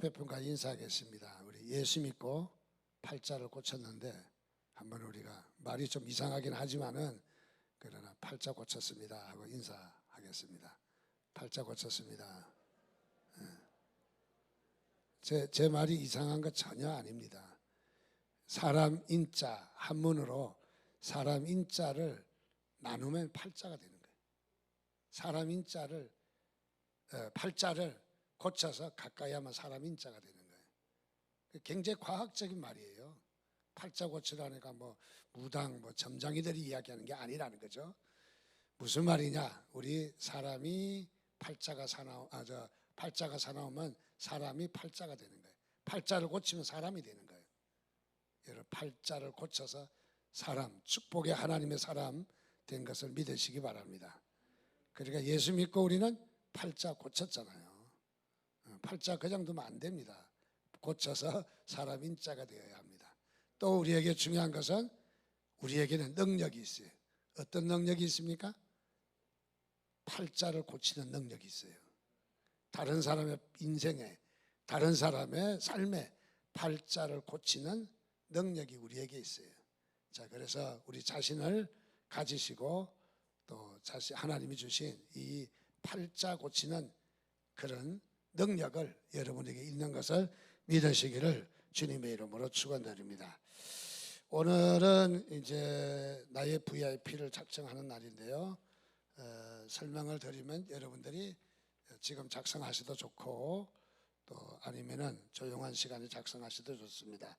옆에 분과 인사하겠습니다. 우리 예수 믿고 팔자를 고쳤는데 한번 우리가 말이 좀 이상하긴 하지만은 그러나 팔자 고쳤습니다 하고 인사하겠습니다. 팔자 고쳤습니다. 제 말이 이상한 거 전혀 아닙니다. 사람 인자 한문으로 사람 인자를 나누면 팔자가 되는 거예요. 사람 인자를 팔자를 고쳐서 가까이 하면 사람 인자가 되는 거예요. 굉장히 과학적인 말이에요. 팔자 고치라니까 뭐 무당 점장이들이 이야기하는 게 아니라는 거죠. 무슨 말이냐? 우리 사람이 팔자가 사나우면 사람이 팔자가 되는 거예요. 팔자를 고치면 사람이 되는 거예요. 여러분 팔자를 고쳐서 사람, 축복의 하나님의 사람 된 것을 믿으시기 바랍니다. 그러니까 예수 믿고 우리는 팔자 고쳤잖아요. 팔자 그냥 두면 안 됩니다. 고쳐서 사람 인자가 되어야 합니다. 또 우리에게 중요한 것은 우리에게는 능력이 있어요. 어떤 능력이 있습니까? 팔자를 고치는 능력이 있어요. 다른 사람의 인생에, 다른 사람의 삶에 팔자를 고치는 능력이 우리에게 있어요. 자, 그래서 우리 자신을 가지시고 또 하나님이 주신 이 팔자 고치는 그런 능력을 여러분에게 있는 것을 믿으시기를 주님의 이름으로 축원드립니다. 오늘은 이제 나의 VIP를 작성하는 날인데요. 설명을 드리면 여러분들이 지금 작성하셔도 좋고 또 아니면은 조용한 시간에 작성하셔도 좋습니다.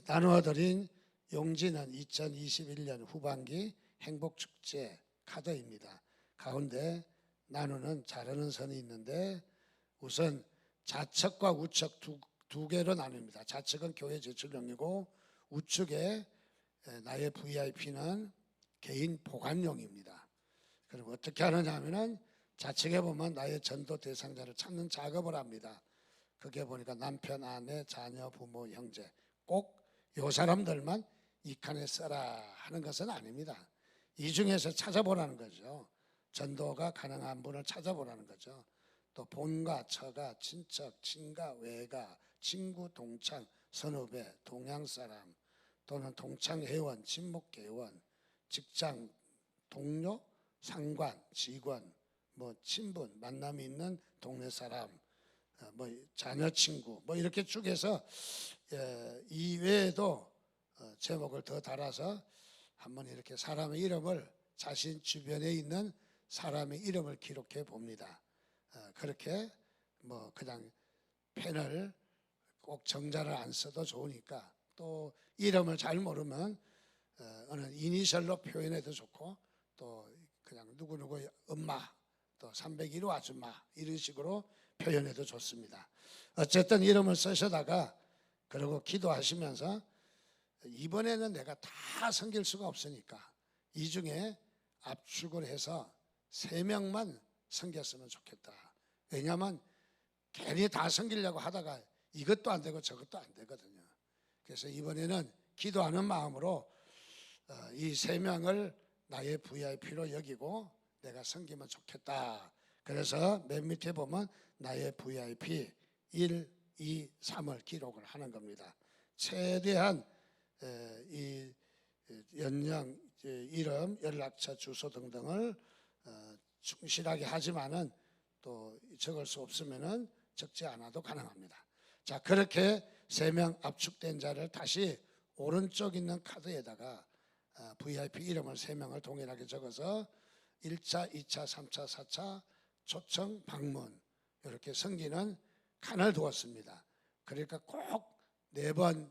나누어 드린 용지는 2021년 후반기 행복축제 카드입니다. 가운데 나누는 자르는 선이 있는데 우선 좌측과 우측 두 개로 나눕니다. 좌측은 교회 제출용이고 우측에 나의 VIP는 개인 보관용입니다. 그리고 어떻게 하느냐 하면은 좌측에 보면 나의 전도 대상자를 찾는 작업을 합니다. 그게 보니까 남편, 아내, 자녀, 부모, 형제 꼭 요 사람들만 이 칸에 써라 하는 것은 아닙니다. 이 중에서 찾아보라는 거죠. 전도가 가능한 분을 찾아보라는 거죠. 또 본가, 처가, 친척, 친가, 외가, 친구, 동창, 선후배, 동양사람 또는 동창회원, 친목회원, 직장, 동료, 상관, 직원, 친분, 만남이 있는 동네 사람, 자녀 친구 이렇게 쭉 해서 이 외에도 제목을 더 달아서 한번 이렇게 사람의 이름을 자신 주변에 있는 사람의 이름을 기록해 봅니다. 그렇게 그냥 펜을 꼭 정자를 안 써도 좋으니까 또 이름을 잘 모르면 어느 이니셜로 표현해도 좋고 또 그냥 누구누구 엄마 또 301호 아줌마 이런 식으로 표현해도 좋습니다. 어쨌든 이름을 쓰셔다가 그리고 기도하시면서 이번에는 내가 다 섬길 수가 없으니까 이 중에 압축을 해서 3명만 섬겼으면 좋겠다. 왜냐하면 괜히 다 섬기려고 하다가 이것도 안 되고 저것도 안 되거든요. 그래서 이번에는 기도하는 마음으로 이 3명을 나의 VIP로 여기고 내가 섬기면 좋겠다. 그래서 맨 밑에 보면 나의 VIP 1, 2, 3을 기록을 하는 겁니다. 최대한 이 연령, 이름, 연락처, 주소 등등을 충실하게 하지만은 또 적을 수 없으면은 적지 않아도 가능합니다. 자, 그렇게 3명 압축된 자를 다시 오른쪽 있는 카드에다가 VIP 이름을 3명을 동일하게 적어서 1차, 2차, 3차, 4차 초청 방문 이렇게 섬기는 칸을 두었습니다. 그러니까 꼭 4번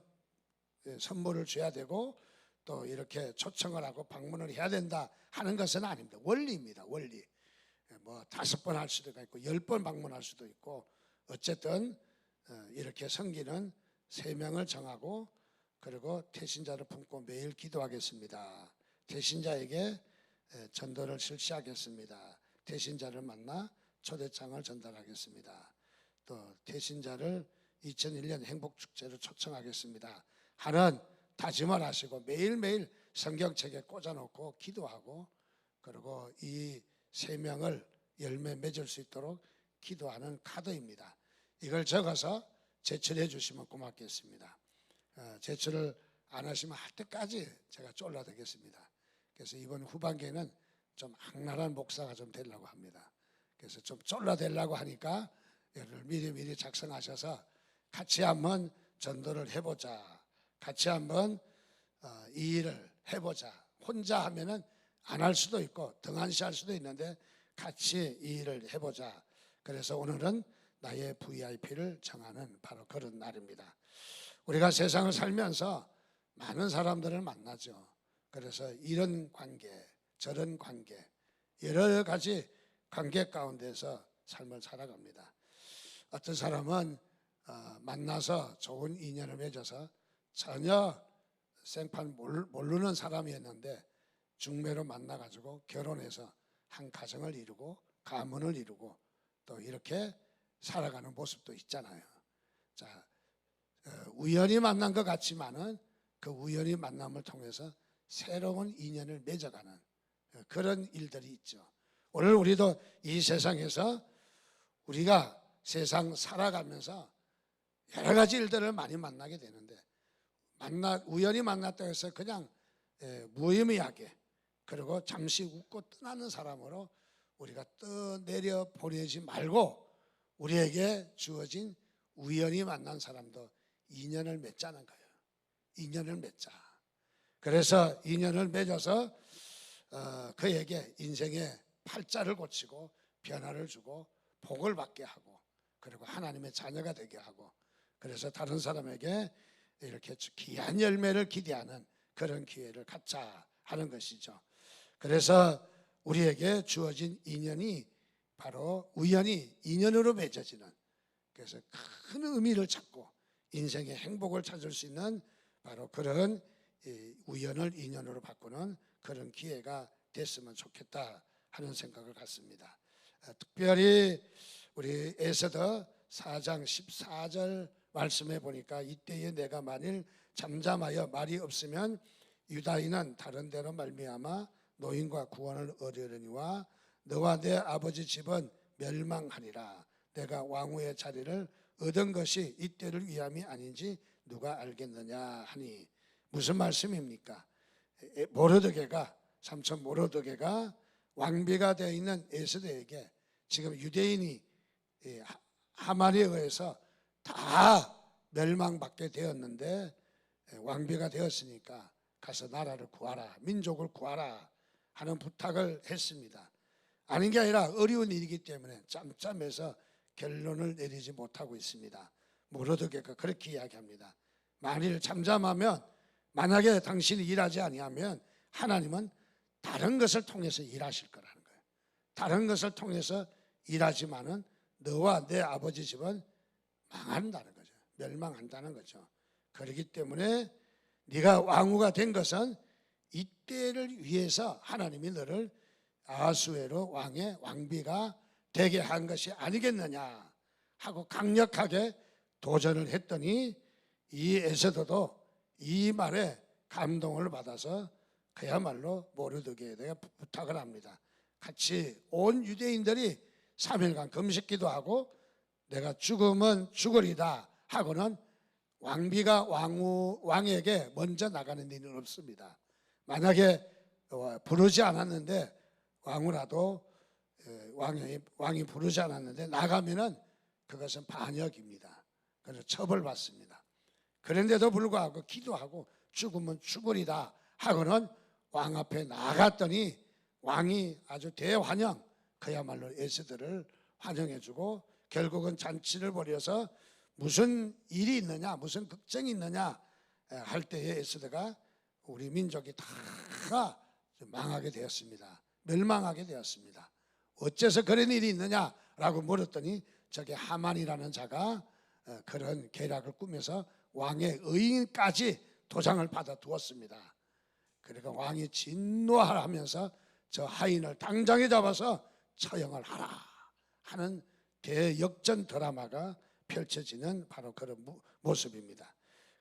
선물을 줘야 되고 또 이렇게 초청을 하고 방문을 해야 된다 하는 것은 아닙니다. 원리입니다. 원리. 5번 할 수도 있고 10번 방문할 수도 있고 어쨌든 이렇게 섬기는 3명을 정하고 그리고 태신자를 품고 매일 기도하겠습니다. 태신자에게 전도를 실시하겠습니다. 태신자를 만나 초대장을 전달하겠습니다. 또 태신자를 2001년 행복축제로 초청하겠습니다 하는 다짐을 하시고 매일매일 성경책에 꽂아놓고 기도하고 그리고 이 3명을 열매 맺을 수 있도록 기도하는 카드입니다. 이걸 적어서 제출해 주시면 고맙겠습니다. 제출을 안 하시면 할 때까지 제가 쫄라대겠습니다. 그래서 이번 후반기에는 좀 악랄한 목사가 좀 되려고 합니다. 그래서 좀 쫄라대려고 하니까 여러분 미리 작성하셔서 같이 한번 전도를 해보자. 같이 한번 이 일을 해보자. 혼자 하면은 안 할 수도 있고 등한시할 수도 있는데 같이 이 일을 해보자. 그래서 오늘은 나의 VIP를 정하는 바로 그런 날입니다. 우리가 세상을 살면서 많은 사람들을 만나죠. 그래서 이런 관계, 저런 관계, 여러 가지 관계 가운데서 삶을 살아갑니다. 어떤 사람은 만나서 좋은 인연을 맺어서 전혀 생판 모르는 사람이었는데 중매로 만나가지고 결혼해서 한 가정을 이루고 가문을 이루고 또 이렇게 살아가는 모습도 있잖아요. 자, 우연히 만난 것 같지만은 그 우연히 만남을 통해서 새로운 인연을 맺어가는 그런 일들이 있죠. 오늘 우리도 이 세상에서 우리가 세상 살아가면서 여러 가지 일들을 많이 만나게 되는데 우연히 만났다고 해서 그냥 무의미하게 그리고 잠시 웃고 떠나는 사람으로 우리가 떠내려 보내지 말고 우리에게 주어진 우연히 만난 사람도 인연을 맺자는 거예요. 인연을 맺자. 그래서 인연을 맺어서 그에게 인생의 팔자를 고치고 변화를 주고 복을 받게 하고 그리고 하나님의 자녀가 되게 하고 그래서 다른 사람에게 이렇게 귀한 열매를 기대하는 그런 기회를 갖자 하는 것이죠. 그래서 우리에게 주어진 인연이 바로 우연히 인연으로 맺어지는 그래서 큰 의미를 찾고 인생의 행복을 찾을 수 있는 바로 그런 우연을 인연으로 바꾸는 그런 기회가 됐으면 좋겠다 하는 생각을 갖습니다. 특별히 우리 에스더 4장 14절 말씀해 보니까 이때에 내가 만일 잠잠하여 말이 없으면 유다인은 다른 데로 말미암아 노인과 구원을 얻으려니와 너와 내 아버지 집은 멸망하리라. 내가 왕후의 자리를 얻은 것이 이때를 위함이 아닌지 누가 알겠느냐 하니 무슨 말씀입니까? 모르드게가 삼촌 모르드게가 왕비가 되어 있는 에스더에게 지금 유대인이 하만에 의해서 다 멸망받게 되었는데 왕비가 되었으니까 가서 나라를 구하라, 민족을 구하라 하는 부탁을 했습니다. 아닌 게 아니라 어려운 일이기 때문에 짬짬해서 결론을 내리지 못하고 있습니다. 모르드게가 그렇게 이야기합니다. 만일 잠잠하면 만약에 당신이 일하지 아니하면 하나님은 다른 것을 통해서 일하실 거라는 거예요. 다른 것을 통해서 일하지만은 너와 내 아버지 집은 망한다는 거죠. 멸망한다는 거죠. 그렇기 때문에 네가 왕후가 된 것은 이때를 위해서 하나님이 너를 아수에로 왕의 왕비가 되게 한 것이 아니겠느냐 하고 강력하게 도전을 했더니 이 에스더도 이 말에 감동을 받아서 그야말로 모르드게에 대해 부탁을 합니다. 같이 온 유대인들이 3일간 금식기도 하고 내가 죽으면 죽으리다 하고는 왕비가 왕에게 먼저 나가는 일은 없습니다. 만약에 부르지 않았는데 왕후라도 왕이 부르지 않았는데 나가면은 그것은 반역입니다. 그래서 처벌받습니다. 그런데도 불구하고 기도하고 죽으면 죽으리다 하고는 왕 앞에 나갔더니 왕이 아주 대환영 그야말로 에스더를 환영해주고 결국은 잔치를 벌여서 무슨 일이 있느냐 무슨 걱정이 있느냐 할 때에 에스더가 우리 민족이 다 망하게 되었습니다. 멸망하게 되었습니다. 어째서 그런 일이 있느냐라고 물었더니 저게 하만이라는 자가 그런 계략을 꾸며서 왕의 의인까지 도장을 받아 두었습니다. 그러니까 왕이 진노하면서 저 하인을 당장에 잡아서 처형을 하라 하는 대역전 드라마가 펼쳐지는 바로 그런 모습입니다.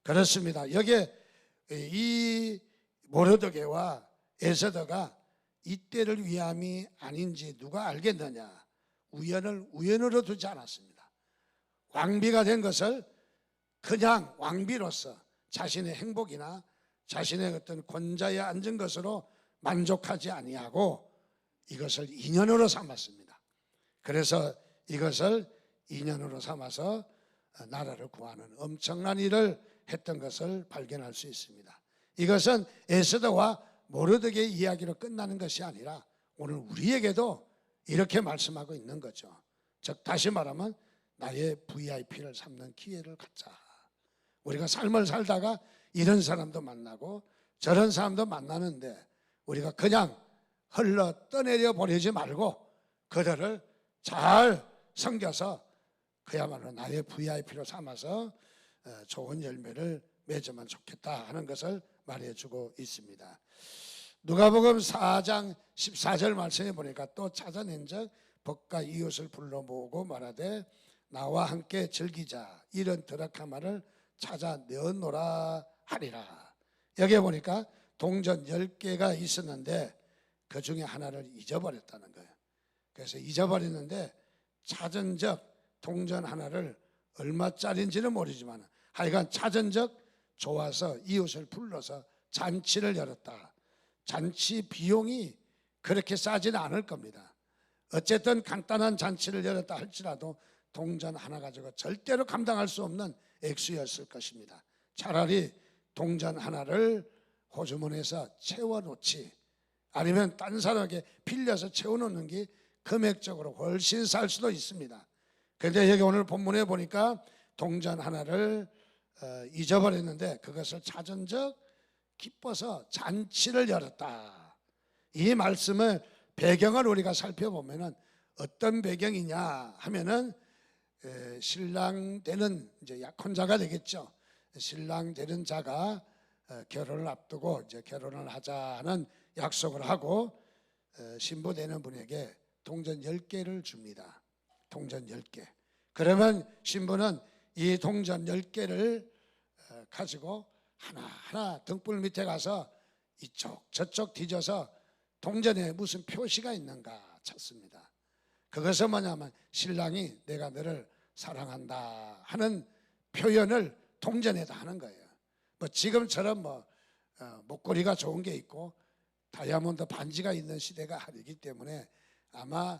그렇습니다. 여기에 이 모르드게와 에스더가 이때를 위함이 아닌지 누가 알겠느냐. 우연을 우연으로 두지 않았습니다. 왕비가 된 것을 그냥 왕비로서 자신의 행복이나 자신의 어떤 권좌에 앉은 것으로 만족하지 아니하고 이것을 인연으로 삼았습니다. 그래서 이것을 인연으로 삼아서 나라를 구하는 엄청난 일을 했던 것을 발견할 수 있습니다. 이것은 에스더와 모르드게의 이야기로 끝나는 것이 아니라 오늘 우리에게도 이렇게 말씀하고 있는 거죠. 즉 다시 말하면 나의 VIP를 삼는 기회를 갖자. 우리가 삶을 살다가 이런 사람도 만나고 저런 사람도 만나는데 우리가 그냥 흘러 떠내려 보내지 말고 그들을 잘 섬겨서 그야말로 나의 VIP로 삼아서 좋은 열매를 맺으면 좋겠다 하는 것을 말해주고 있습니다. 누가복음 4장 14절 말씀에 보니까 또 찾아낸적 벗과 이웃을 불러 모으고 말하되 나와 함께 즐기자 이런 드라카마를 찾아내었노라 하리라. 여기에 보니까 동전 10개가 있었는데 그 중에 하나를 잊어버렸다는 거예요. 그래서 잊어버렸는데 찾은 적 동전 하나를 얼마짜리인지는 모르지만 하여간 찾은 적 좋아서 이웃을 불러서 잔치를 열었다. 잔치 비용이 그렇게 싸지는 않을 겁니다. 어쨌든 간단한 잔치를 열었다 할지라도 동전 하나 가지고 절대로 감당할 수 없는 액수였을 것입니다. 차라리 동전 하나를 호주머니에서 채워놓지 아니면 딴 사람에게 빌려서 채워놓는 게 금액적으로 훨씬 쌀 수도 있습니다. 그런데 여기 오늘 본문에 보니까 동전 하나를 잊어버렸는데 그것을 찾은 적 기뻐서 잔치를 열었다. 이 말씀을 배경을 우리가 살펴보면은 어떤 배경이냐 하면은 신랑 되는 이제 약혼자가 되겠죠. 신랑 되는 자가 결혼을 앞두고 이제 결혼을 하자는 약속을 하고 신부 되는 분에게 동전 10개를 줍니다. 동전 10개. 그러면 신부는 이 동전 10개를 가지고 하나하나 등불 밑에 가서 이쪽 저쪽 뒤져서 동전에 무슨 표시가 있는가 찾습니다. 그것은 뭐냐면 신랑이 내가 너를 사랑한다 하는 표현을 동전에다 하는 거예요. 뭐 지금처럼 목걸이가 좋은 게 있고 다이아몬드 반지가 있는 시대가 아니기 때문에 아마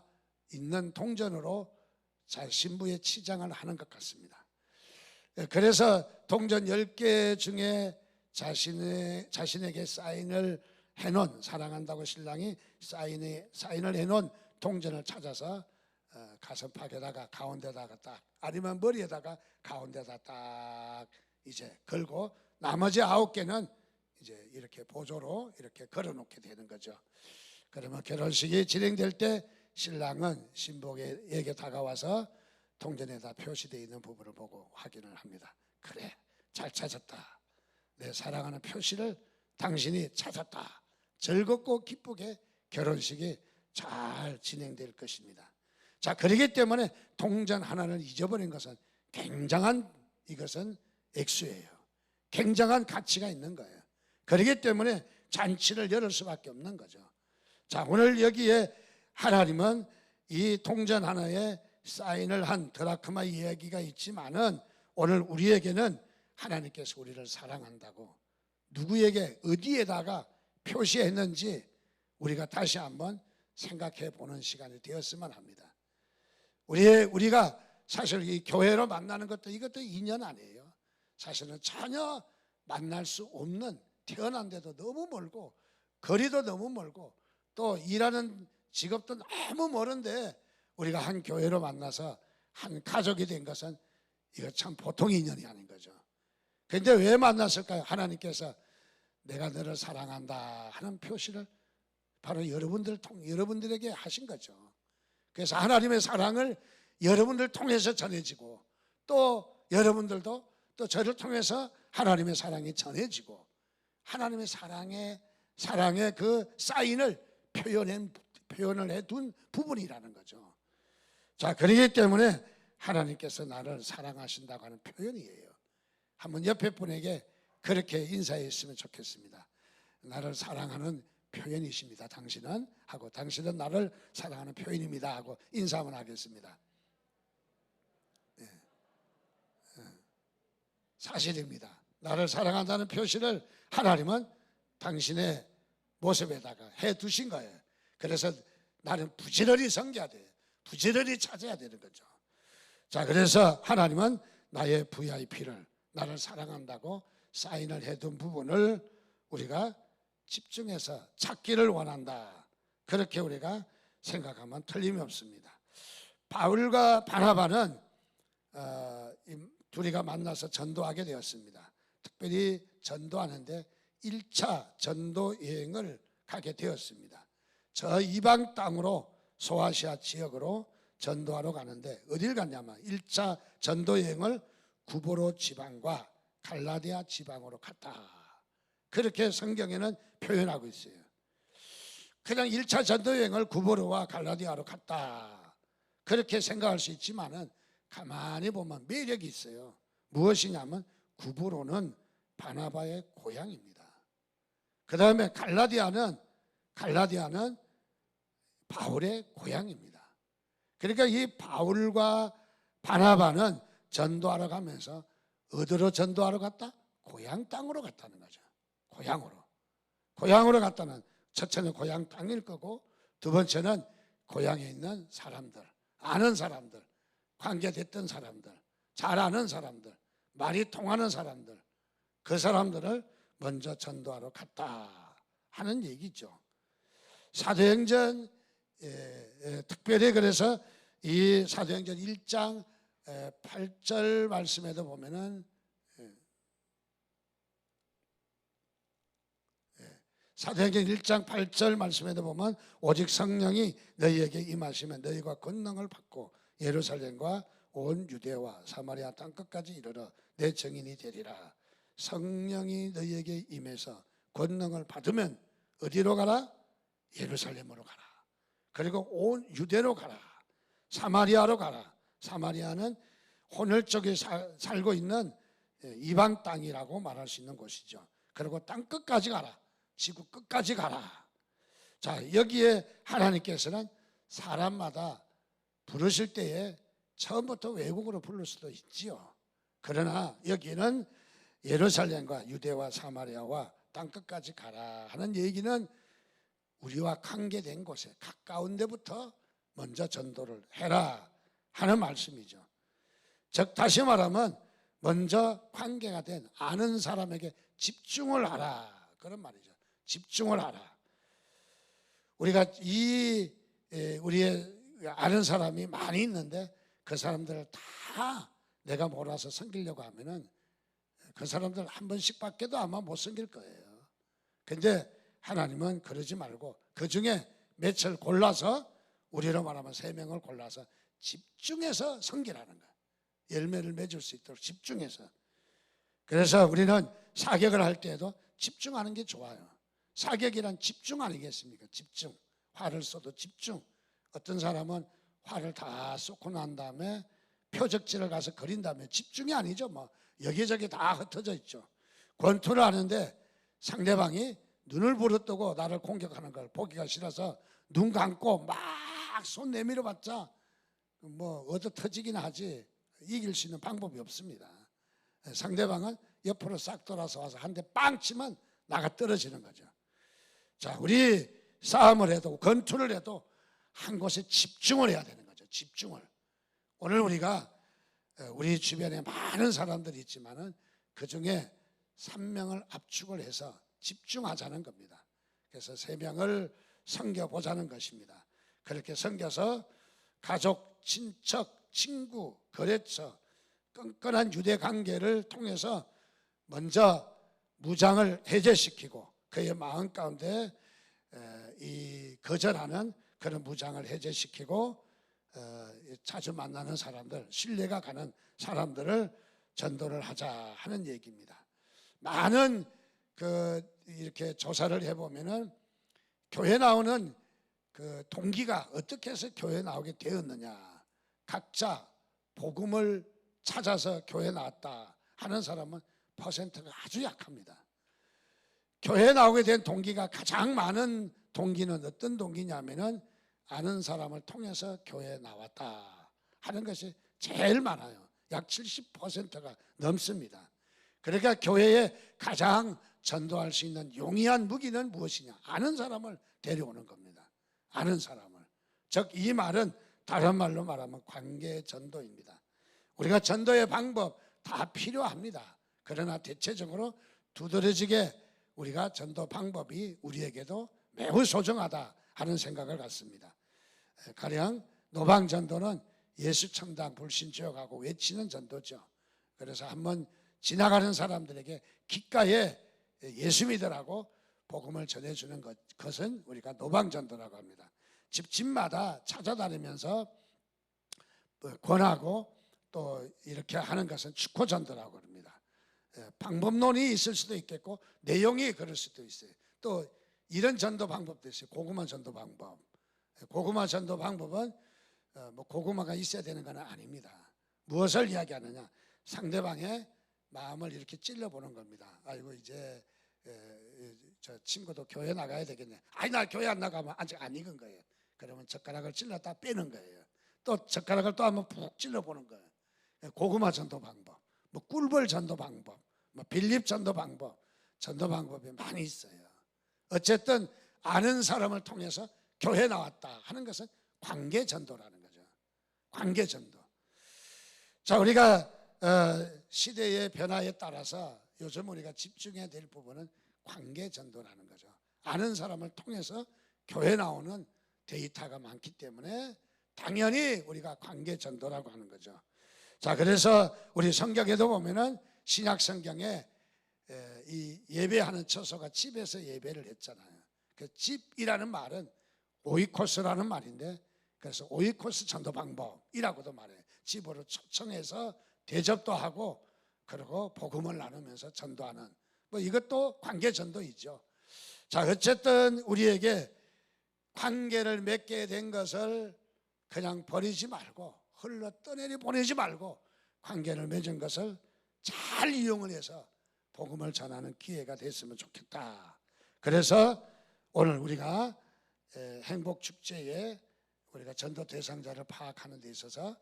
있는 동전으로 자 신부의 치장을 하는 것 같습니다. 그래서 동전 10개 중에 자신에게 사인을 해놓은 사랑한다고 신랑이 사인을 해놓은 동전을 찾아서 가슴팍에다가 가운데다가 딱 아니면 머리에다가 가운데다 딱 이제 걸고 나머지 9개는 이제 이렇게 보조로 이렇게 걸어놓게 되는 거죠. 그러면 결혼식이 진행될 때 신랑은 신부에게 다가와서 동전에다 표시되어 있는 부분을 보고 확인을 합니다. 그래, 잘 찾았다. 내 사랑하는 표시를 당신이 찾았다. 즐겁고 기쁘게 결혼식이 잘 진행될 것입니다. 자, 그렇기 때문에 동전 하나를 잊어버린 것은 굉장한 이것은 액수예요. 굉장한 가치가 있는 거예요. 그렇기 때문에 잔치를 열을 수밖에 없는 거죠. 자, 오늘 여기에 하나님은 이 동전 하나에 사인을 한 드라크마 이야기가 있지만은 오늘 우리에게는 하나님께서 우리를 사랑한다고 누구에게 어디에다가 표시했는지 우리가 다시 한번 생각해 보는 시간이 되었으면 합니다. 우리가 사실 이 교회로 만나는 것도 이것도 인연 아니에요. 사실은 전혀 만날 수 없는 태어난 데도 너무 멀고 거리도 너무 멀고 또 일하는 직업도 너무 멀은데 우리가 한 교회로 만나서 한 가족이 된 것은 이거 참 보통 인연이 아닌 거죠. 그런데 왜 만났을까요? 하나님께서 내가 너를 사랑한다 하는 표시를 바로 여러분들에게 하신 거죠. 그래서 하나님의 사랑을 여러분들 통해서 전해지고 또 여러분들도 또 저를 통해서 하나님의 사랑이 전해지고 하나님의 사랑의 그 사인을 표현을 해둔 부분이라는 거죠. 자, 그렇기 때문에 하나님께서 나를 사랑하신다고 하는 표현이에요. 한번 옆에 분에게 그렇게 인사했으면 좋겠습니다. 나를 사랑하는 표현이십니다. 당신은 하고 당신은 나를 사랑하는 표현입니다 하고 인사 한번 하겠습니다. 네. 사실입니다. 나를 사랑한다는 표시를 하나님은 당신의 모습에다가 해 두신 거예요. 그래서 나는 부지런히 섬겨야 돼요. 부지런히 찾아야 되는 거죠. 자, 그래서 하나님은 나의 VIP를, 나를 사랑한다고 사인을 해둔 부분을 우리가 집중해서 찾기를 원한다. 그렇게 우리가 생각하면 틀림이 없습니다. 바울과 바나바는 둘이가 만나서 전도하게 되었습니다. 특별히 전도하는데 1차 전도 여행을 가게 되었습니다. 저 이방 땅으로 소아시아 지역으로 전도하러 가는데 어딜 갔냐면 1차 전도 여행을 구보로 지방과 갈라디아 지방으로 갔다. 그렇게 성경에는 표현하고 있어요. 그냥 1차 전도 여행을 구보로와 갈라디아로 갔다. 그렇게 생각할 수 있지만은 가만히 보면 매력이 있어요. 무엇이냐면 구보로는 바나바의 고향입니다. 그 다음에 갈라디아는 바울의 고향입니다. 그러니까 이 바울과 바나바는 전도하러 가면서 어디로 전도하러 갔다? 고향 땅으로 갔다는 거죠. 고향으로 갔다는, 첫째는 고향 땅일 거고 두 번째는 고향에 있는 사람들, 아는 사람들, 관계됐던 사람들, 잘 아는 사람들, 말이 통하는 사람들, 그 사람들을 먼저 전도하러 갔다 하는 얘기죠. 사도행전 특별히 그래서 이 사도행전 1장 8절 말씀에도 보면은 사도행전 1장 8절 말씀에도 보면 오직 성령이 너희에게 임하시면 너희가 권능을 받고 예루살렘과 온 유대와 사마리아 땅끝까지 이르러 내 증인이 되리라. 성령이 너희에게 임해서 권능을 받으면 어디로 가라? 예루살렘으로 가라. 그리고 온 유대로 가라. 사마리아로 가라. 사마리아는 혼혈족이 살고 있는 이방 땅이라고 말할 수 있는 곳이죠. 그리고 땅 끝까지 가라. 지구 끝까지 가라. 자, 여기에 하나님께서는 사람마다 부르실 때에 처음부터 외국으로 부를 수도 있지요. 그러나 여기는 예루살렘과 유대와 사마리아와 땅 끝까지 가라 하는 얘기는 우리와 관계된 곳에 가까운 데부터 먼저 전도를 해라 하는 말씀이죠. 즉 다시 말하면 먼저 관계가 된 아는 사람에게 집중을 하라 그런 말이죠. 집중을 하라. 우리가 우리의 아는 사람이 많이 있는데 그 사람들을 다 내가 몰아서 섬기려고 하면은 그 사람들 한 번씩밖에도 아마 못 섬길 거예요. 근데 하나님은 그러지 말고 그 중에 몇을 골라서, 우리로 말하면 3명을 골라서 집중해서 섬기라는 거예요. 열매를 맺을 수 있도록 집중해서. 그래서 우리는 사격을 할 때에도 집중하는 게 좋아요. 사격이란 집중 아니겠습니까? 집중. 활을 쏘도 집중. 어떤 사람은 활을 다 쏘고 난 다음에 표적지를 가서 그린 다음에 집중이 아니죠. 뭐 여기저기 다 흩어져 있죠. 권투를 하는데 상대방이 눈을 부릅뜨고 나를 공격하는 걸 보기가 싫어서 눈 감고 막 손 내밀어 봤자 뭐 얻어 터지긴 하지 이길 수 있는 방법이 없습니다. 상대방은 옆으로 싹 돌아서 와서 한 대 빵 치면 나가 떨어지는 거죠. 자, 우리 싸움을 해도 권투를 해도 한 곳에 집중을 해야 되는 거죠. 집중을. 오늘 우리가 우리 주변에 많은 사람들이 있지만은 그 중에 3명을 압축을 해서 집중하자는 겁니다. 그래서 3명을 섬겨보자는 것입니다. 그렇게 섬겨서 가족, 친척, 친구, 거래처, 끈끈한 유대 관계를 통해서 먼저 무장을 해제시키고 그의 마음 가운데 이 거절하는 그런 무장을 해제시키고 자주 만나는 사람들, 신뢰가 가는 사람들을 전도를 하자 하는 얘기입니다. 많은 이렇게 조사를 해보면은 교회 나오는 그 동기가 어떻게 해서 교회 나오게 되었느냐, 각자 복음을 찾아서 교회 나왔다 하는 사람은 퍼센트가 아주 약합니다. 교회 나오게 된 동기가 가장 많은 동기는 어떤 동기냐면은 아는 사람을 통해서 교회에 나왔다 하는 것이 제일 많아요. 약 70%가 넘습니다. 그러니까 교회에 가장 전도할 수 있는 용이한 무기는 무엇이냐? 아는 사람을 데려오는 겁니다. 아는 사람을. 즉 이 말은 다른 말로 말하면 관계 전도입니다. 우리가 전도의 방법 다 필요합니다. 그러나 대체적으로 두드러지게 우리가 전도 방법이 우리에게도 매우 소중하다 하는 생각을 갖습니다. 가령 노방전도는 예수 첨당 불신지옥하고 외치는 전도죠. 그래서 한번 지나가는 사람들에게 귓가에 예수 믿으라고 복음을 전해주는 것은 우리가 노방전도라고 합니다. 집마다 찾아다니면서 권하고 또 이렇게 하는 것은 축호전도라고 합니다. 방법론이 있을 수도 있겠고 내용이 그럴 수도 있어요. 또 이런 전도 방법도 있어요. 고구마 전도 방법. 고구마 전도 방법은 고구마가 있어야 되는 건 아닙니다. 무엇을 이야기하느냐? 상대방의 마음을 이렇게 찔러보는 겁니다. 아이고 이제 저 친구도 교회 나가야 되겠네. 아니 나 교회 안 나가면 아직 안 익은 거예요. 그러면 젓가락을 찔렀다 빼는 거예요. 또 젓가락을 또 한번 푹 찔러보는 거예요. 고구마 전도 방법, 꿀벌 전도 방법, 빌립 전도 방법, 전도 방법이 많이 있어요. 어쨌든 아는 사람을 통해서 교회 나왔다 하는 것은 관계 전도라는 거죠. 관계 전도. 자, 우리가 시대의 변화에 따라서 요즘 우리가 집중해야 될 부분은 관계 전도라는 거죠. 아는 사람을 통해서 교회 나오는 데이터가 많기 때문에 당연히 우리가 관계 전도라고 하는 거죠. 자, 그래서 우리 성경에도 보면은 신약 성경에 이 예배하는 처소가 집에서 예배를 했잖아요. 그 집이라는 말은 오이코스라는 말인데, 그래서 오이코스 전도 방법이라고도 말해요. 집으로 초청해서 대접도 하고 그리고 복음을 나누면서 전도하는 이것도 관계 전도이죠. 자, 어쨌든 우리에게 관계를 맺게 된 것을 그냥 버리지 말고 흘러 떠내려 보내지 말고 관계를 맺은 것을 잘 이용을 해서 복음을 전하는 기회가 됐으면 좋겠다. 그래서 오늘 우리가 행복축제에 우리가 전도 대상자를 파악하는 데 있어서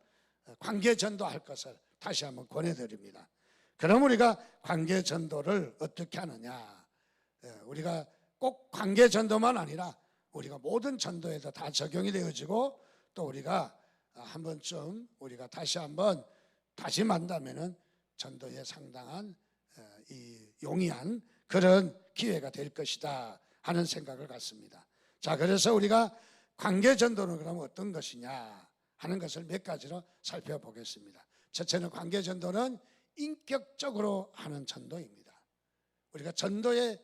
관계 전도할 것을 다시 한번 권해드립니다. 그럼 우리가 관계 전도를 어떻게 하느냐? 우리가 꼭 관계 전도만 아니라 우리가 모든 전도에도 다 적용이 되어지고 또 우리가 한 번쯤 우리가 다시 한번 다짐한다면은 전도에 상당한 이 용이한 그런 기회가 될 것이다 하는 생각을 갖습니다. 자, 그래서 우리가 관계 전도는 그럼 어떤 것이냐 하는 것을 몇 가지로 살펴보겠습니다. 첫째는 관계 전도는 인격적으로 하는 전도입니다. 우리가 전도의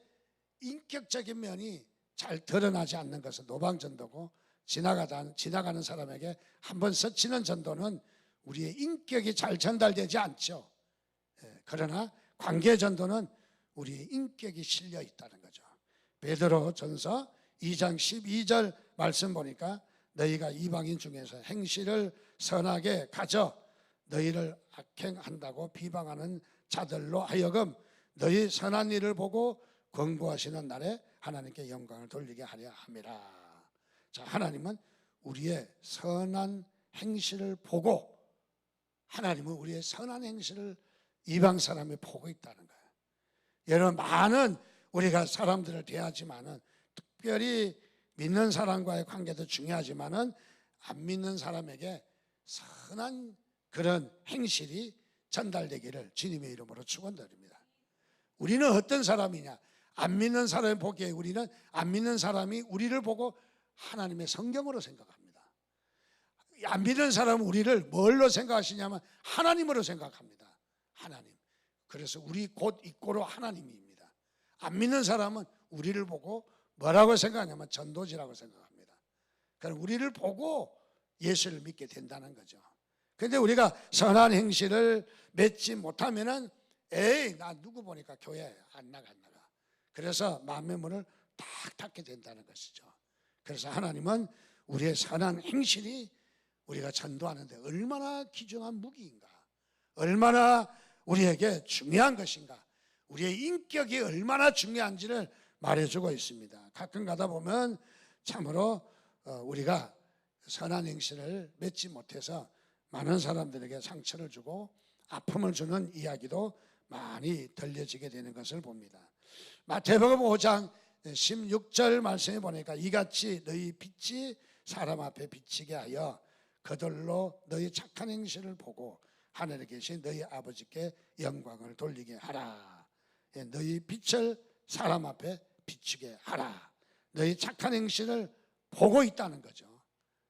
인격적인 면이 잘 드러나지 않는 것은 노방 전도고, 지나가는 사람에게 한번 스치는 전도는 우리의 인격이 잘 전달되지 않죠. 그러나 관계 전도는 우리의 인격이 실려 있다는 거죠. 베드로 전서 2장 12절 말씀 보니까 너희가 이방인 중에서 행실을 선하게 가져 너희를 악행한다고 비방하는 자들로 하여금 너희 선한 일을 보고 권고하시는 날에 하나님께 영광을 돌리게 하려 함이라. 자, 하나님은 우리의 선한 행실을 보고, 하나님은 우리의 선한 행실을 이방 사람이 보고 있다는 거예요. 여러분, 많은 우리가 사람들을 대하지만은, 특별히 믿는 사람과의 관계도 중요하지만은 안 믿는 사람에게 선한 그런 행실이 전달되기를 주님의 이름으로 축원드립니다. 우리는 어떤 사람이냐? 안 믿는 사람이 보기에 우리는 안 믿는 사람이 우리를 보고 하나님의 성경으로 생각합니다. 안 믿는 사람은 우리를 뭘로 생각하시냐면 하나님으로 생각합니다. 하나님. 그래서 우리 곧 입고로 하나님입니다. 안 믿는 사람은 우리를 보고 뭐라고 생각하냐면 전도지라고 생각합니다. 그럼 우리를 보고 예수를 믿게 된다는 거죠. 그런데 우리가 선한 행실을 맺지 못하면은 에이, 나 누구 보니까 교회 안 나가. 그래서 마음의 문을 탁 닫게 된다는 것이죠. 그래서 하나님은 우리의 선한 행실이 우리가 전도하는데 얼마나 귀중한 무기인가, 얼마나 우리에게 중요한 것인가, 우리의 인격이 얼마나 중요한지를 말해주고 있습니다. 가끔 가다 보면 참으로 우리가 선한 행실을 맺지 못해서 많은 사람들에게 상처를 주고 아픔을 주는 이야기도 많이 들려지게 되는 것을 봅니다. 마태복음 5장 16절 말씀에 보니까 이같이 너희 빛이 사람 앞에 비치게 하여 그들로 너희 착한 행실을 보고 하늘에 계신 너희 아버지께 영광을 돌리게 하라. 너희 빛을 사람 앞에 비추게 하라. 너희 착한 행실을 보고 있다는 거죠.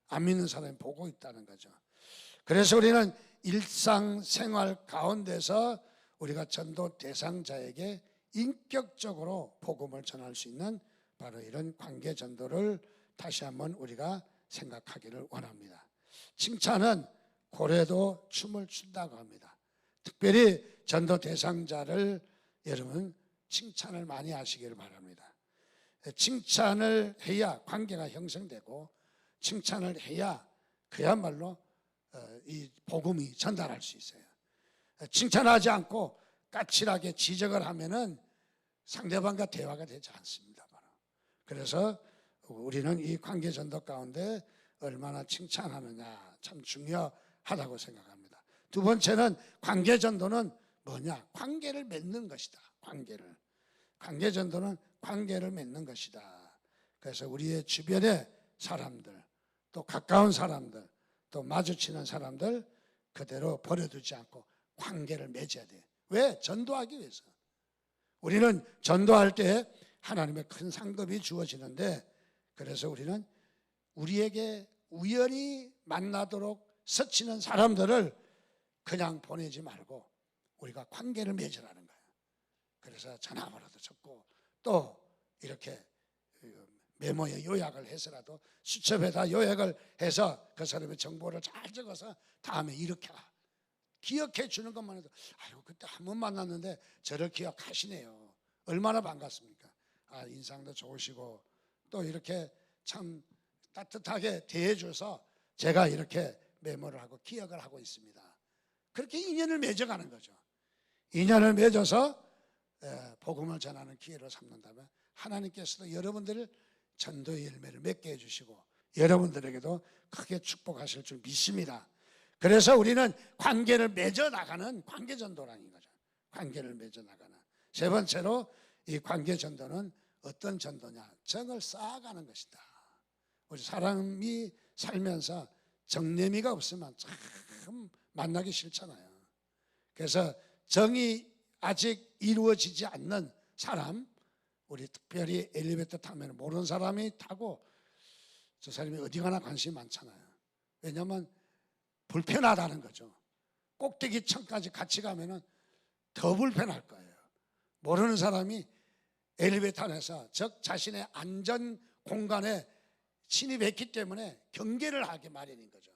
안 믿는 사람이 보고 있다는 거죠. 그래서 우리는 일상생활 가운데서 우리가 전도 대상자에게 인격적으로 복음을 전할 수 있는 바로 이런 관계 전도를 다시 한번 우리가 생각하기를 원합니다. 칭찬은 고래도 춤을 춘다고 합니다. 특별히 전도 대상자를 여러분 칭찬을 많이 하시기를 바랍니다. 칭찬을 해야 관계가 형성되고 칭찬을 해야 그야말로 이 복음이 전달할 수 있어요. 칭찬하지 않고 까칠하게 지적을 하면은 상대방과 대화가 되지 않습니다. 그래서 우리는 이 관계 전도 가운데 얼마나 칭찬하느냐 참 중요하다고 생각합니다. 두 번째는 관계 전도는 뭐냐? 관계를 맺는 것이다. 관계 전도는 관계를 맺는 것이다. 그래서 우리의 주변의 사람들, 또 가까운 사람들, 또 마주치는 사람들 그대로 버려두지 않고 관계를 맺어야 돼. 왜? 전도하기 위해서. 우리는 전도할 때 하나님의 큰 상급이 주어지는데, 그래서 우리는 우리에게 우연히 만나도록 스치는 사람들을 그냥 보내지 말고 우리가 관계를 맺으라는 거예요. 그래서 전화번호도 적고 또 이렇게 메모에 요약을 해서라도 수첩에다 요약을 해서 그 사람의 정보를 잘 적어서 다음에 이렇게 기억해 주는 것만 해도 아유 그때 한 번 만났는데 저를 기억하시네요. 얼마나 반갑습니까? 아 인상도 좋으시고 또 이렇게 참 따뜻하게 대해줘서 제가 이렇게 메모를 하고 기억을 하고 있습니다. 그렇게 인연을 맺어가는 거죠. 인연을 맺어서 복음을 전하는 기회로 삼는다면 하나님께서도 여러분들을 전도의 열매를 맺게 해주시고 여러분들에게도 크게 축복하실 줄 믿습니다. 그래서 우리는 관계를 맺어나가는 관계전도라는 거죠. 관계를 맺어나가는. 세 번째로 이 관계전도는 어떤 전도냐? 정을 쌓아가는 것이다. 우리 사람이 살면서 정내미가 없으면 참 만나기 싫잖아요. 그래서 정이 아직 이루어지지 않는 사람, 우리 특별히 엘리베이터 타면 모르는 사람이 타고 저 사람이 어디 가나 관심이 많잖아요. 왜냐하면 불편하다는 거죠. 꼭대기 층까지 같이 가면은 더 불편할 거예요. 모르는 사람이 엘리베이터 안에서 즉 자신의 안전 공간에 침입했기 때문에 경계를 하게 마련인 거죠.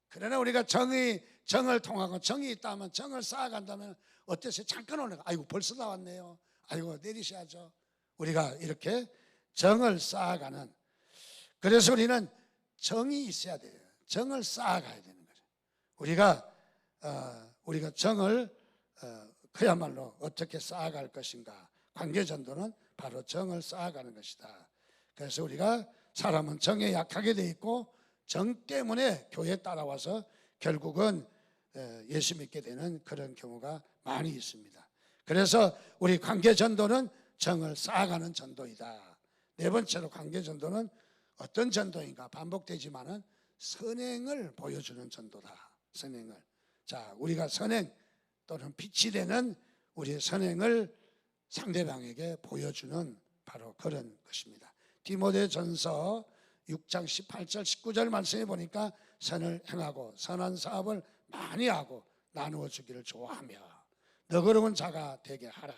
그러나 우리가 정을 통하고 정이 있다면 정을 쌓아간다면 어땠어요? 잠깐 오는 거. 아이고 벌써 나왔네요. 아이고 내리셔야죠. 우리가 이렇게 정을 쌓아가는. 그래서 우리는 정이 있어야 돼요. 정을 쌓아가야 되는 거죠. 우리가 정을 그야말로 어떻게 쌓아갈 것인가. 관계전도는 바로 정을 쌓아가는 것이다. 그래서 우리가 사람은 정에 약하게 돼 있고 정 때문에 교회에 따라와서 결국은 예수 믿게 되는 그런 경우가 많이 있습니다. 그래서 우리 관계전도는 정을 쌓아가는 전도이다. 네 번째로 관계전도는 어떤 전도인가? 반복되지만은 선행을 보여주는 전도다. 선행을. 자, 우리가 선행 또는 빛이 되는 우리의 선행을 상대방에게 보여주는 바로 그런 것입니다. 디모데전서 6장 18절 19절 말씀해 보니까 선을 행하고 선한 사업을 많이 하고 나누어 주기를 좋아하며 너그러운 자가 되게 하라.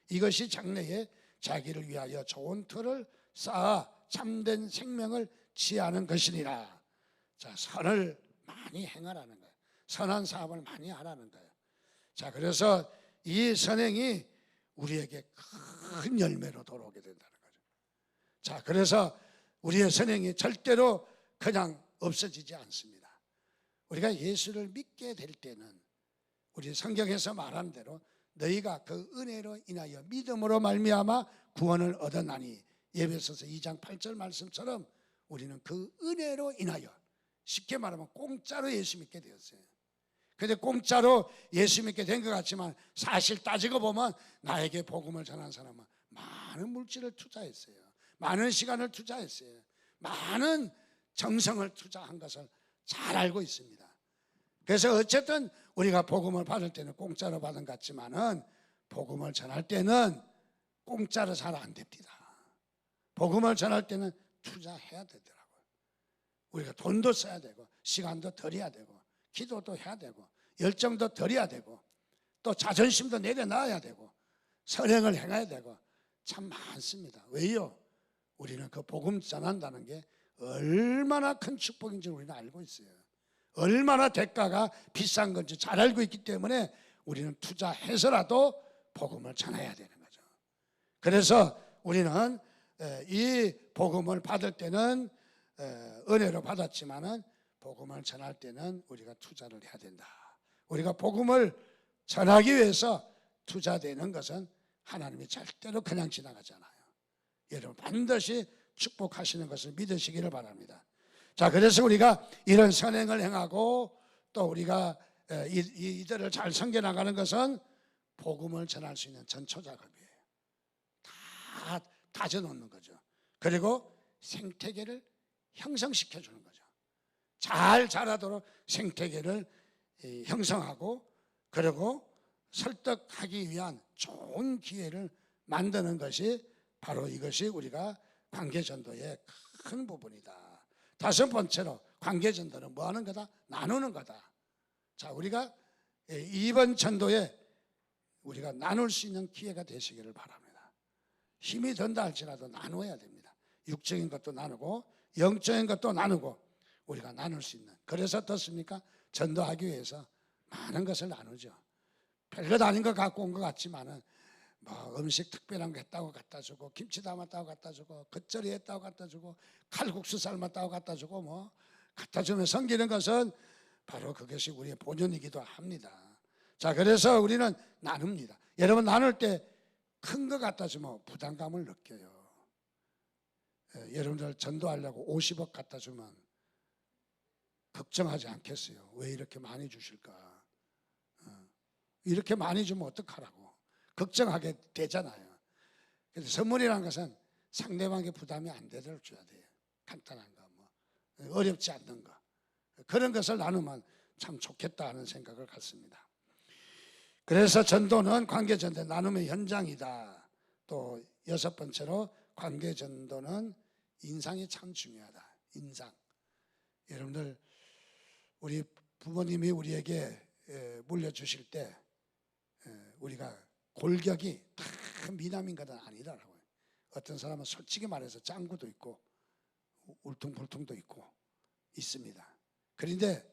이것이 장래에 자기를 위하여 좋은 틀을 쌓아 참된 생명을 취하는 것이니라. 자, 선을 많이 행하라는 거예요. 선한 사업을 많이 하라는 거예요. 자, 그래서 이 선행이 우리에게 큰 열매로 돌아오게 된다는 거죠. 자, 그래서 우리의 선행이 절대로 그냥 없어지지 않습니다. 우리가 예수를 믿게 될 때는 우리 성경에서 말한 대로 너희가 그 은혜로 인하여 믿음으로 말미암아 구원을 얻었나니 에베소서 2장 8절 말씀처럼 우리는 그 은혜로 인하여 쉽게 말하면 공짜로 예수 믿게 되었어요. 근데 공짜로 예수 믿게 된 것 같지만 사실 따지고 보면 나에게 복음을 전한 사람은 많은 물질을 투자했어요. 많은 시간을 투자했어요. 많은 정성을 투자한 것을 잘 알고 있습니다. 그래서 어쨌든 우리가 복음을 받을 때는 공짜로 받은 것 같지만은 복음을 전할 때는 공짜로 잘 안 됩니다. 복음을 전할 때는 투자해야 되더라고요. 우리가 돈도 써야 되고 시간도 들여야 되고 기도도 해야 되고 열정도 들여야 되고 또 자존심도 내려놔야 되고 선행을 행해야 되고 참 많습니다. 왜요? 우리는 그 복음 전한다는 게 얼마나 큰 축복인지 우리는 알고 있어요. 얼마나 대가가 비싼 건지 잘 알고 있기 때문에 우리는 투자해서라도 복음을 전해야 되는 거죠. 그래서 우리는 이 복음을 받을 때는 은혜로 받았지만은 복음을 전할 때는 우리가 투자를 해야 된다. 우리가 복음을 전하기 위해서 투자되는 것은 하나님이 절대로 그냥 지나가지 않아요. 여러분 반드시 축복하시는 것을 믿으시기를 바랍니다. 자, 그래서 우리가 이런 선행을 행하고 또 우리가 이들을 잘 섬겨나가는 것은 복음을 전할 수 있는 전초작업이에요. 다 다져놓는 거죠. 그리고 생태계를 형성시켜주는 거죠. 잘 자라도록 생태계를 형성하고 그리고 설득하기 위한 좋은 기회를 만드는 것이 바로 이것이 우리가 관계전도의 큰 부분이다. 다섯 번째로 관계전도는 뭐 하는 거다? 나누는 거다. 자, 우리가 이번 전도에 우리가 나눌 수 있는 기회가 되시기를 바랍니다. 힘이 든다 할지라도 나눠야 됩니다. 육적인 것도 나누고 영적인 것도 나누고 우리가 나눌 수 있는. 그래서 어떻습니까? 전도하기 위해서 많은 것을 나누죠. 별것 아닌 거 갖고 온 것 같지만은 뭐 음식 특별한 거 했다고 갖다 주고 김치 담았다고 갖다 주고 겉절이 했다고 갖다 주고 칼국수 삶았다고 갖다 주고 뭐 갖다 주면 섬기는 것은 바로 그것이 우리의 본연이기도 합니다. 자, 그래서 우리는 나눕니다. 여러분 나눌 때 큰 거 갖다 주면 부담감을 느껴요. 여러분들 전도하려고 50억 갖다 주면 걱정하지 않겠어요? 왜 이렇게 많이 주실까? 이렇게 많이 주면 어떡하라고 걱정하게 되잖아요. 그래서 선물이라는 것은 상대방에게 부담이 안 되도록 줘야 돼요. 간단한 거, 뭐 어렵지 않는 거, 그런 것을 나누면 참 좋겠다 하는 생각을 갖습니다. 그래서 전도는 관계전도 나눔의 현장이다. 또 여섯 번째로 관계전도는 인상이 참 중요하다. 인상. 여러분들 우리 부모님이 우리에게 물려주실 때 우리가 골격이 다 미남인 것은 아니더라고요. 어떤 사람은 솔직히 말해서 짱구도 있고 울퉁불퉁도 있고 있습니다. 그런데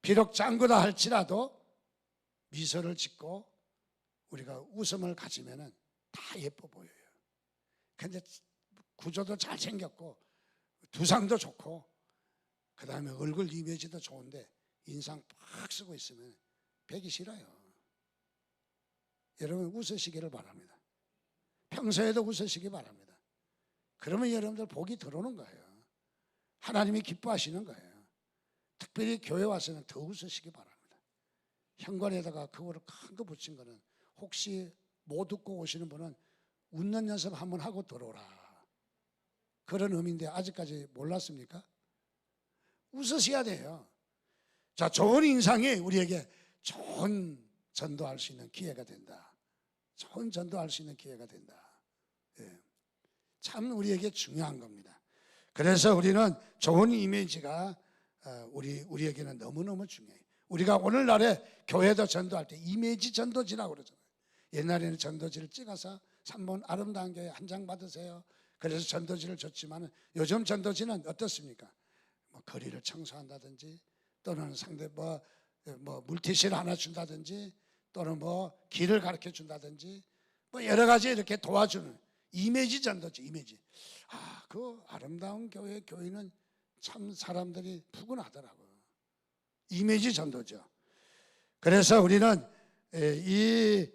비록 짱구다 할지라도 미소를 짓고 우리가 웃음을 가지면은 다 예뻐 보여요. 근데 구조도 잘생겼고 두상도 좋고 그 다음에 얼굴 이미지도 좋은데 인상 팍 쓰고 있으면 뵈기 싫어요. 여러분 웃으시기를 바랍니다. 평소에도 웃으시기 바랍니다. 그러면 여러분들 복이 들어오는 거예요. 하나님이 기뻐하시는 거예요. 특별히 교회 와서는 더 웃으시기 바랍니다. 현관에다가 그거를 큰 거 붙인 거는 혹시 못 웃고 오시는 분은 웃는 연습 한번 하고 들어오라, 그런 의미인데 아직까지 몰랐습니까? 웃으셔야 돼요. 자, 좋은 인상이 우리에게 좋은 전도할 수 있는 기회가 된다. 좋은 전도할 수 있는 기회가 된다. 예. 참 우리에게 중요한 겁니다. 그래서 우리는 좋은 이미지가 우리에게는 너무너무 중요해요. 우리가 오늘날에 교회도 전도할 때 이미지 전도지라고 그러잖아요. 옛날에는 전도지를 찍어서 3번 아름다운 교회 한 장 받으세요. 그래서 전도지를 줬지만 요즘 전도지는 어떻습니까? 뭐 거리를 청소한다든지 또는 상대 뭐 물티슈를 하나 준다든지 또는 뭐 길을 가르쳐 준다든지 뭐 여러 가지 이렇게 도와주는 이미지 전도지. 이미지. 그 아름다운 교회는 참 사람들이 푸근하더라고요. 이미지 전도죠. 그래서 우리는 이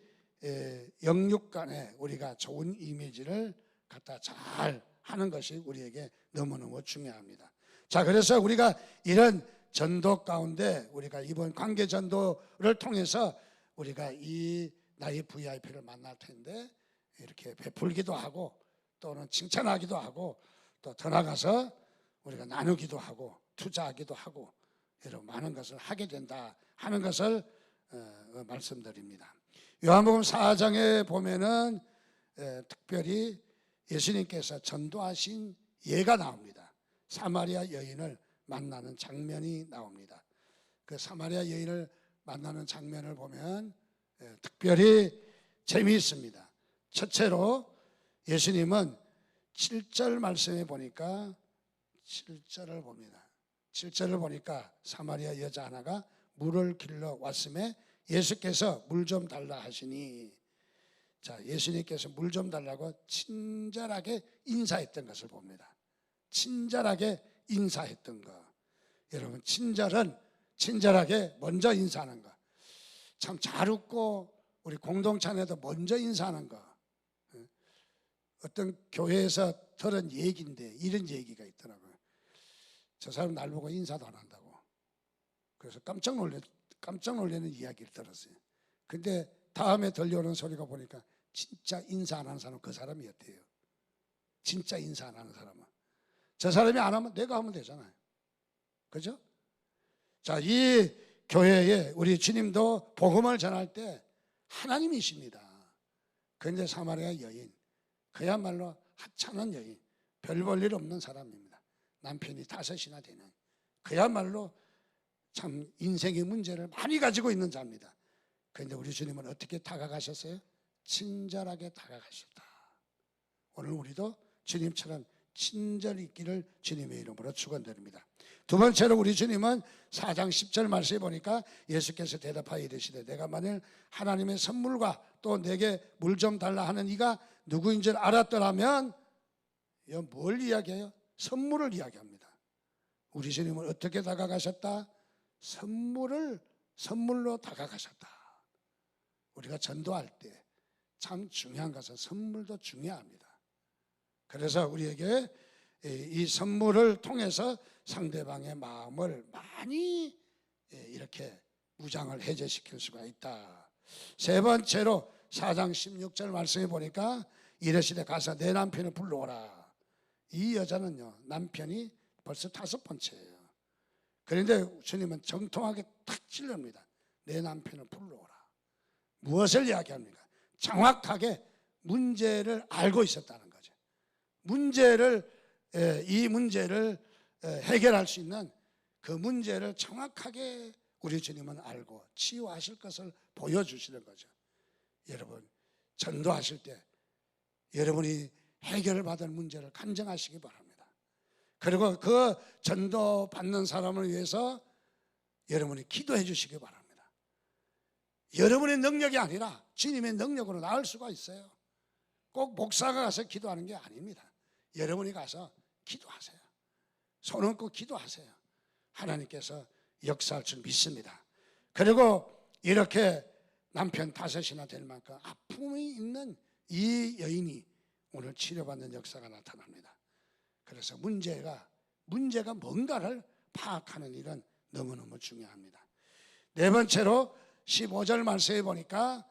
영육 간에 우리가 좋은 이미지를 갖다 잘 하는 것이 우리에게 너무너무 중요합니다. 자, 그래서 우리가 이런 전도 가운데 우리가 이번 관계 전도를 통해서 우리가 이 나의 VIP를 만날 텐데 이렇게 베풀기도 하고 또는 칭찬하기도 하고 또 더 나가서 우리가 나누기도 하고 투자하기도 하고 이런 많은 것을 하게 된다 하는 것을 말씀드립니다. 요한복음 4장에 보면은 특별히 예수님께서 전도하신 예가 나옵니다. 사마리아 여인을 만나는 장면이 나옵니다. 그 사마리아 여인을 만나는 장면을 보면 특별히 재미있습니다. 첫째로 예수님은 7절 말씀에 보니까 7절을 봅니다. 7절을 보니까 사마리아 여자 하나가 물을 길러 왔음에 예수께서 물 좀 달라 하시니, 자, 예수님께서 물 좀 달라고 친절하게 인사했던 것을 봅니다. 친절하게 인사했던 거. 여러분, 친절은 친절하게 먼저 인사하는 거. 참 잘 웃고 우리 공동체 안에도 먼저 인사하는 거. 어떤 교회에서 들은 얘기인데 이런 얘기가 있더라고요. 저 사람 날 보고 인사도 안 한다고. 그래서 깜짝 놀라는 이야기를 들었어요. 근데 다음에 들려오는 소리가 보니까 진짜 인사 안 하는 사람은 그 사람이었대요. 진짜 인사 안 하는 사람은. 저 사람이 안 하면 내가 하면 되잖아요. 그죠? 자, 이 교회에 우리 주님도 복음을 전할 때 하나님이십니다. 그런데 사마리아 여인, 그야말로 하찮은 여인, 별 볼 일 없는 사람입니다. 남편이 5이나 되는, 그야말로 참 인생의 문제를 많이 가지고 있는 자입니다. 그런데 우리 주님은 어떻게 다가가셨어요? 친절하게 다가가셨다. 오늘 우리도 주님처럼 친절히 있기를 주님의 이름으로 축원드립니다. 두 번째로 우리 주님은 4장 10절 말씀에 보니까 예수께서 대답하여 이르시되 내가 만일 하나님의 선물과 또 내게 물 좀 달라 하는 이가 누구인 줄 알았더라면, 이거 뭘 이야기해요? 선물을 이야기합니다. 우리 주님은 어떻게 다가가셨다? 선물로 다가가셨다. 우리가 전도할 때 참 중요한 것은 선물도 중요합니다. 그래서 우리에게 이 선물을 통해서 상대방의 마음을 많이 이렇게 무장을 해제시킬 수가 있다. 세 번째로 4장 16절 말씀해 보니까 이르시되 가서 내 남편을 불러오라. 이 여자는요, 남편이 벌써 5번째예요. 그런데 주님은 정통하게 탁 찔릅니다. 내 남편을 불러오라. 무엇을 이야기합니까? 정확하게 문제를 알고 있었다는 거죠. 이 문제를 해결할 수 있는 그 문제를 정확하게 우리 주님은 알고 치유하실 것을 보여주시는 거죠. 여러분, 전도하실 때 여러분이 해결을 받을 문제를 간증하시기 바랍니다. 그리고 그 전도 받는 사람을 위해서 여러분이 기도해 주시기 바랍니다. 여러분의 능력이 아니라 주님의 능력으로 나을 수가 있어요. 꼭 목사가 가서 기도하는 게 아닙니다. 여러분이 가서 기도하세요. 손 얹고 기도하세요. 하나님께서 역사할 줄 믿습니다. 그리고 이렇게 남편 5이나 될 만큼 아픔이 있는 이 여인이 오늘 치료받는 역사가 나타납니다. 그래서 문제가 뭔가를 파악하는 일은 너무너무 중요합니다. 네 번째로 15절 말씀에 보니까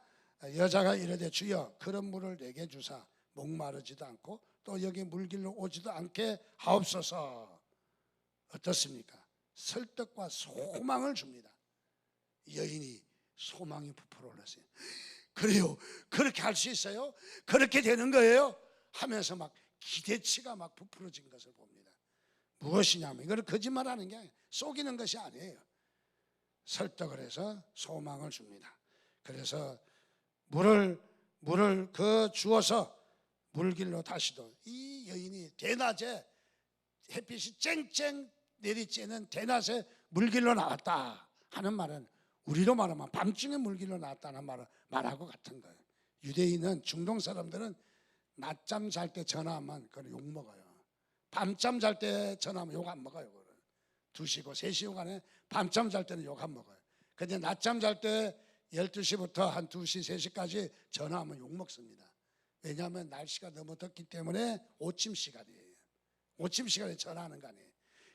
여자가 이르되 주여 그런 물을 내게 주사 목마르지도 않고 또 여기 물길로 오지도 않게 하옵소서. 어떻습니까? 설득과 소망을 줍니다. 여인이 소망이 부풀어 올랐어요. 그래요? 그렇게 할 수 있어요? 그렇게 되는 거예요? 하면서 막 기대치가 막 부풀어진 것을 봅니다. 무엇이냐면 이거는 거짓말하는 게 아니에요. 속이는 것이 아니에요. 설득을 해서 소망을 줍니다. 그래서 물을 주어서 물길로 다시도, 이 여인이 대낮에 햇빛이 쨍쨍 내리쬐는 대낮에 물길로 나왔다 하는 말은 우리로 말하면 밤중에 물길로 나왔다는 말하고 같은 거예요. 유대인은, 중동 사람들은 낮잠 잘 때 전화하면 그걸 욕 먹어요. 밤잠 잘 때 전화하면 욕 안 먹어요. 2시고 3시 간에 밤잠 잘 때는 욕 안 먹어요. 근데 낮잠 잘 때 12시부터 한 2시, 3시까지 전화하면 욕 먹습니다. 왜냐하면 날씨가 너무 덥기 때문에 오침 시간이에요. 오침 시간에 전화하는 거 아니에요.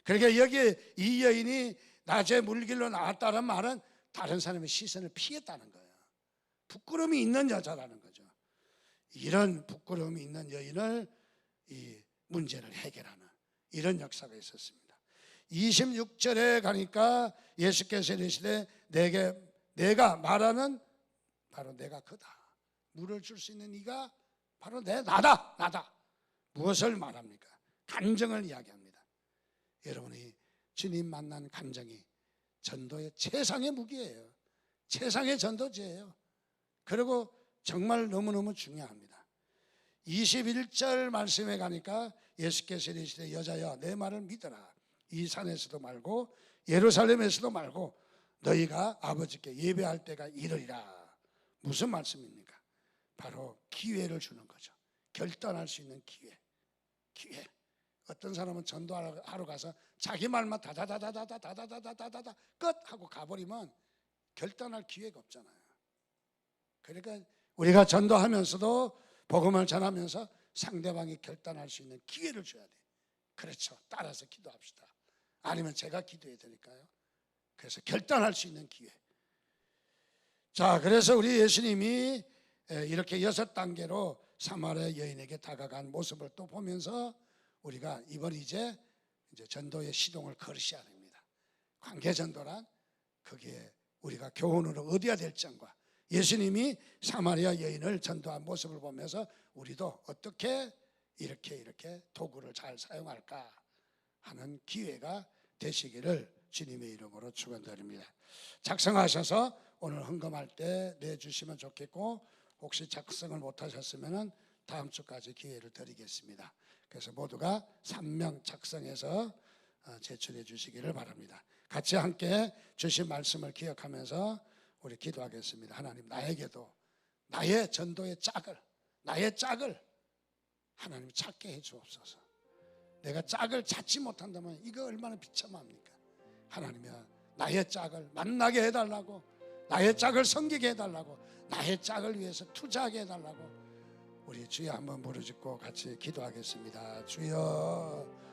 그러니까 여기 이 여인이 낮에 물길로 나왔다는 말은 다른 사람의 시선을 피했다는 거예요. 부끄러움이 있는 여자라는 거죠. 이런 부끄러움이 있는 여인을 이 문제를 해결하는 이런 역사가 있었습니다. 26절에 가니까 예수께서 이르시되 내가 말하는 바로 내가 그다. 물을 줄 수 있는 이가 바로 나다. 무엇을 말합니까? 간증을 이야기합니다. 여러분이 주님 만난 간증이 전도의 최상의 무기예요. 최상의 전도제예요. 그리고 정말 너무너무 중요합니다. 21절 말씀에 가니까 예수께서 이르시되 여자야 내 말을 믿어라. 이 산에서도 말고 예루살렘에서도 말고 너희가 아버지께 예배할 때가 이르리라. 무슨 말씀입니까? 바로 기회를 주는 거죠. 결단할 수 있는 기회. 어떤 사람은 전도하러 가서 자기 말만 다다다다다다다다다다다 끝 하고 가버리면 결단할 기회가 없잖아요. 그러니까 우리가 전도하면서도 복음을 전하면서 상대방이 결단할 수 있는 기회를 줘야 돼. 그렇죠. 따라서 기도합시다. 아니면 제가 기도해야 되니까요. 그래서 결단할 수 있는 기회. 자, 그래서 우리 예수님이 이렇게 6단계로 사마리아 여인에게 다가간 모습을 또 보면서 우리가 이번 이제 전도의 시동을 걸으셔야 됩니다. 관계 전도란 거기에 우리가 교훈으로 얻어야 될 점과 예수님이 사마리아 여인을 전도한 모습을 보면서 우리도 어떻게 이렇게 도구를 잘 사용할까 하는 기회가 되시기를 주님의 이름으로 축원드립니다. 작성하셔서 오늘 헌금할 때 내주시면 좋겠고, 혹시 작성을 못하셨으면 다음 주까지 기회를 드리겠습니다. 그래서 모두가 3명 작성해서 제출해 주시기를 바랍니다. 같이 함께 주신 말씀을 기억하면서 우리 기도하겠습니다. 하나님, 나에게도 나의 전도의 나의 짝을 하나님 찾게 해 주옵소서. 내가 짝을 찾지 못한다면 이거 얼마나 비참합니까? 하나님이야, 나의 짝을 만나게 해달라고, 나의 짝을 섬기게 해달라고, 나의 짝을 위해서 투자하게 해달라고 우리 주여 한번 부르짖고 같이 기도하겠습니다. 주여